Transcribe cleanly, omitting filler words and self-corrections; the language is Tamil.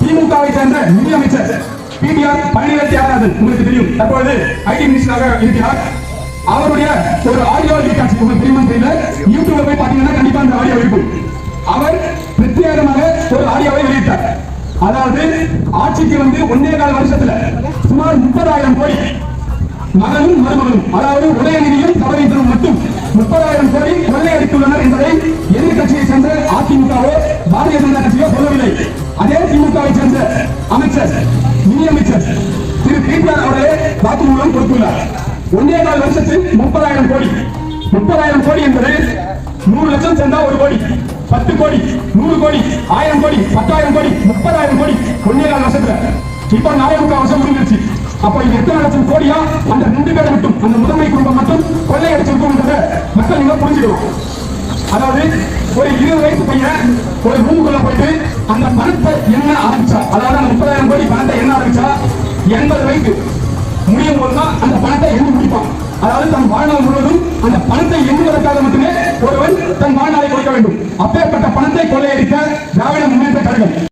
திமுகவை சேர்ந்த நிதியமைச்சர் பிடிஆர் பழனிவேல் தியாகராஜன் உங்களுக்கு தெரியும், தற்பொழுது ஐடி மினிஸ்டராக இருக்கிறார். அவருடைய ஒரு ஆடியோ லீக் உங்களுக்கு தெரியுமா தெரியல, யூடியூப்ல போய் பாத்தீங்கன்னா கண்டிப்பா அந்த ஆடியோ இருக்கும். அவர் பிரத்யேகமாக ஒரு ஆடியோவை வெளியிட்டார். அதாவது ஆட்சிக்கு வந்து 1.25 வருஷத்துல சுமார் 30,000 கோடி மகனும் மருமகனும், அதாவது உதயநிதியும் சபரீசனும் மட்டும் 30,000 கோடி கொள்ளையடித்துள்ளனர் என்பதை எதிர்கட்சியை சேர்ந்த அதிமுகவோ பாரதிய ஜனதா கட்சியோ சொல்லவில்லை. அதே திமுகவை சேர்ந்த அமைச்சர் நிதியமைச்சர் திரு பிடிஆர் அவர்களே வாக்குமூலம் கொடுத்துள்ளார். 1.25 வருஷத்தில் 30,000 கோடி. 30,000 கோடி என்பது 100 லட்சம் சேர்ந்தா 1 கோடி, 10 கோடி, 100 கோடி, 1000 கோடி, 10,000 கோடி, 30,000 கோடி 1.25 வருஷத்துல. இப்ப 4.25 வருஷம் முடிஞ்சிருச்சு. அப்ப இது எத்தனை லட்சம் கோடியா? அந்த 2 பேரை மட்டும், அந்த முதன்மை குடும்பம் மட்டும் கொள்ளையடிச்சிருக்கும் மக்கள் நீங்க புரிஞ்சுக்கணும். அதாவது ஒரு 20 வயசு பையன் ஒரு ரூமுக்குள்ள போயிட்டு அந்த பணத்தை என்ன ஆரம்பிச்சா, அதாவது அந்த 30,000 கோடி பணத்தை என்ன ஆரம்பிச்சா 80 வயசு முடியும் போதுதான் அந்த பணத்தை எண்ணி முடிப்பான். அதாவது தன் வாழ்நாள் முழுவதும் அந்த பணத்தை எண்ணுவதற்காக மட்டுமே ஒருவன் தன் வாழ்நாளை கொடுக்க வேண்டும். அப்பேற்பட்ட பணத்தை கொள்ளையடித்த திராவிட முன்னேற்ற கழகம்